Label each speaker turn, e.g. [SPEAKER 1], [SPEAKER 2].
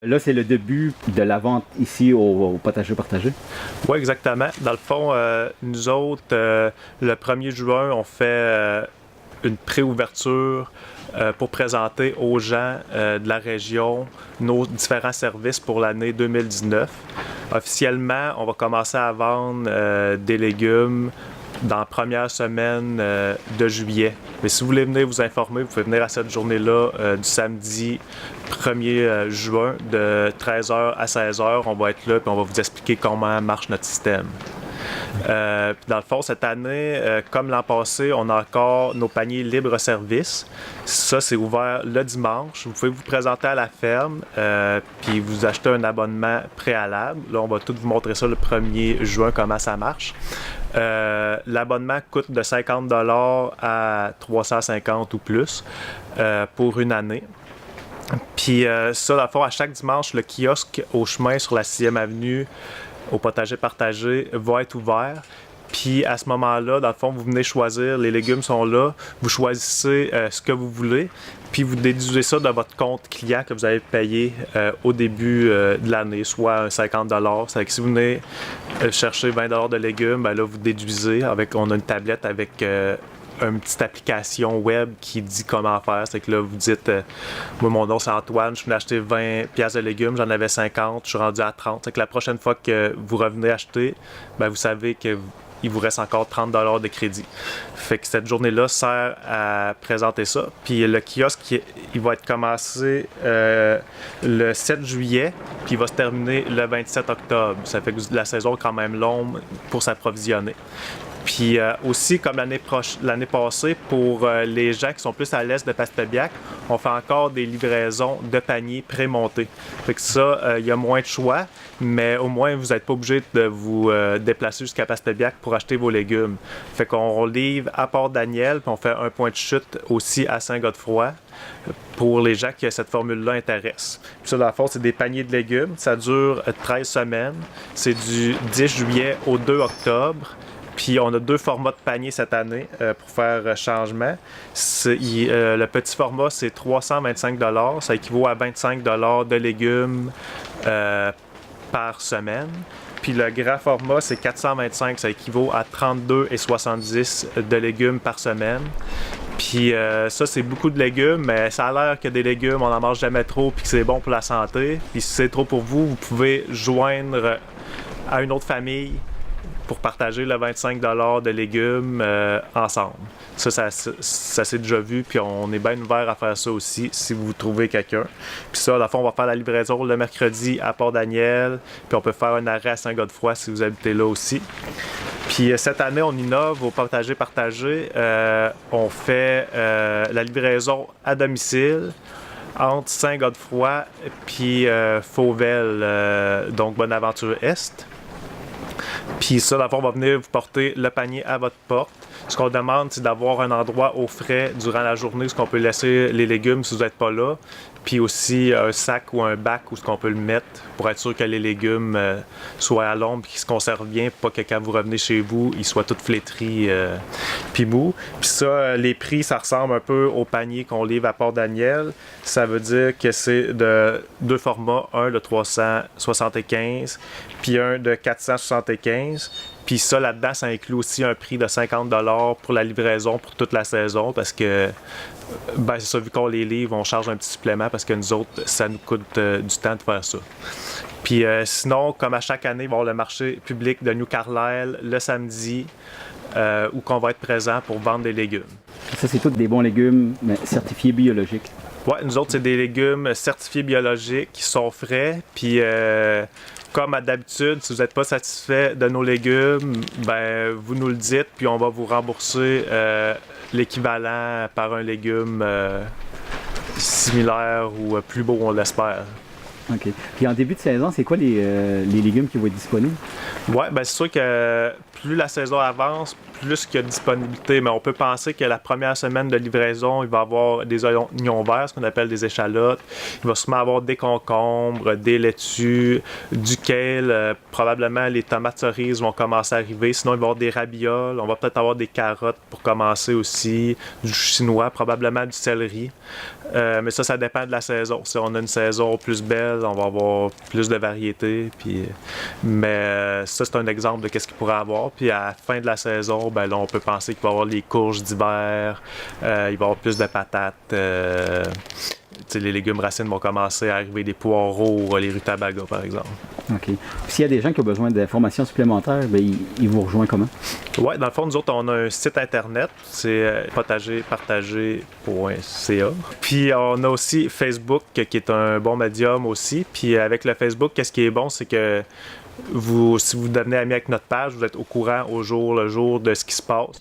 [SPEAKER 1] Là, c'est le début de la vente ici au potager partagé.
[SPEAKER 2] Oui, exactement. Dans le fond, nous autres, le 1er juin, on fait une préouverture pour présenter aux gens de la région nos différents services pour l'année 2019. Officiellement, on va commencer à vendre des légumes dans la première semaine de juillet. Mais si vous voulez venir vous informer, vous pouvez venir à cette journée-là du samedi 1er juin de 13h à 16h. On va être là et on va vous expliquer comment marche notre système. Dans le fond, cette année, comme l'an passé, on a encore nos paniers libre-service. Ça, c'est ouvert le dimanche. Vous pouvez vous présenter à la ferme puis vous acheter un abonnement préalable. Là, on va tout vous montrer ça le 1er juin, comment ça marche. L'abonnement coûte de 50$ à 350$ ou plus pour une année. Puis ça, dans le fond, à chaque dimanche, le kiosque au chemin sur la 6e avenue au potager partagé va être ouvert. Puis à ce moment-là, dans le fond, vous venez choisir, les légumes sont là, vous choisissez ce que vous voulez, puis vous déduisez ça de votre compte client que vous avez payé au début de l'année, soit un 50$. C'est que si vous venez chercher 20$ de légumes, ben là, vous déduisez. On a une tablette avec une petite application web qui dit comment faire. C'est que là, vous dites, moi, mon nom, c'est Antoine, je venais acheter 20$ de légumes, j'en avais 50, je suis rendu à 30. C'est que la prochaine fois que vous revenez acheter, ben, vous savez qu'il vous reste encore 30$ de crédit. Fait que cette journée-là sert à présenter ça. Puis le kiosque, il va être commencé le 7 juillet, puis il va se terminer le 27 octobre. Ça fait que la saison est quand même longue pour s'approvisionner. Puis aussi, comme l'année passée, pour les gens qui sont plus à l'est de Passepébiac, on fait encore des livraisons de paniers pré-montés. Fait que ça, il y a moins de choix, mais au moins, vous n'êtes pas obligé de vous déplacer jusqu'à Passepébiac pour acheter vos légumes. Fait qu'on livre à Port-Daniel, puis on fait un point de chute aussi à Saint-Godefroy pour les gens qui cette formule-là intéresse. Puis ça, dans le fond, c'est des paniers de légumes. Ça dure 13 semaines. C'est du 10 juillet au 2 octobre. Puis on a 2 formats de panier cette année pour faire changement. Le petit format, c'est 325$. Ça équivaut à 25$ de légumes par semaine. Puis le grand format, c'est 425$. Ça équivaut à 32,70$ de légumes par semaine. Puis ça, c'est beaucoup de légumes, mais ça a l'air que des légumes, on n'en mange jamais trop puis que c'est bon pour la santé. Puis si c'est trop pour vous, vous pouvez joindre à une autre famille pour partager le 25$ de légumes ensemble. Ça s'est déjà vu, puis on est bien ouvert à faire ça aussi, si vous trouvez quelqu'un. Puis ça, dans le fond, on va faire la livraison le mercredi à Port-Daniel, puis on peut faire un arrêt à Saint-Godefroy si vous habitez là aussi. Puis cette année, on innove au potager partagé. On fait la livraison à domicile entre Saint-Godefroy puis Fauvel, donc Bonaventure-Est. Puis ça, d'abord, on va venir vous porter le panier à votre porte. Ce qu'on demande, c'est d'avoir un endroit au frais durant la journée où on peut laisser les légumes si vous n'êtes pas là. Puis aussi un sac ou un bac où on peut le mettre pour être sûr que les légumes soient à l'ombre et qu'ils se conservent bien, pour pas que quand vous revenez chez vous, ils soient tous flétris puis mous. Puis ça, les prix, ça ressemble un peu au panier qu'on livre à Port-Daniel. Ça veut dire que c'est de 2 formats, un de 375 puis un de 475. Puis ça, là-dedans, ça inclut aussi un prix de 50$ pour la livraison pour toute la saison parce que, ben c'est ça, vu qu'on les livre, on charge un petit supplément parce que nous autres, ça nous coûte du temps de faire ça. Puis sinon, comme à chaque année, il va y avoir le marché public de New Carlisle le samedi où on va être présent pour vendre des légumes.
[SPEAKER 1] Ça, c'est tous des bons légumes mais certifiés biologiques.
[SPEAKER 2] Oui, nous autres, c'est des légumes certifiés biologiques qui sont frais. Puis, comme à d'habitude, si vous n'êtes pas satisfait de nos légumes, ben vous nous le dites, puis on va vous rembourser l'équivalent par un légume similaire ou plus beau, on l'espère.
[SPEAKER 1] OK. Puis en début de saison, c'est quoi les légumes qui vont être disponibles?
[SPEAKER 2] Oui, bien c'est sûr que plus la saison avance, plus qu'il y a de disponibilité. Mais on peut penser que la première semaine de livraison, il va y avoir des oignons verts, ce qu'on appelle des échalotes. Il va sûrement avoir des concombres, des laitues, du kale. Probablement, les tomates cerises vont commencer à arriver. Sinon, il va y avoir des rabioles. On va peut-être avoir des carottes pour commencer aussi. Du chinois, probablement du céleri. Mais ça dépend de la saison. Si on a une saison plus belle, on va avoir plus de variété. Mais ça, c'est un exemple de ce qu'il pourrait avoir. Puis à la fin de la saison, ben là, on peut penser qu'il va y avoir les courges d'hiver, il va y avoir plus de patates. Les légumes racines vont commencer à arriver, des poireaux, les rutabagas, par exemple.
[SPEAKER 1] OK. Puis s'il y a des gens qui ont besoin d'informations supplémentaires, ben, ils vous rejoignent comment?
[SPEAKER 2] Oui, dans le fond, nous autres, on a un site internet, c'est potagerpartager.ca. Puis on a aussi Facebook, qui est un bon médium aussi. Puis avec le Facebook, qu'est-ce qui est bon, c'est que si vous devenez ami avec notre page, vous êtes au courant au jour le jour de ce qui se passe.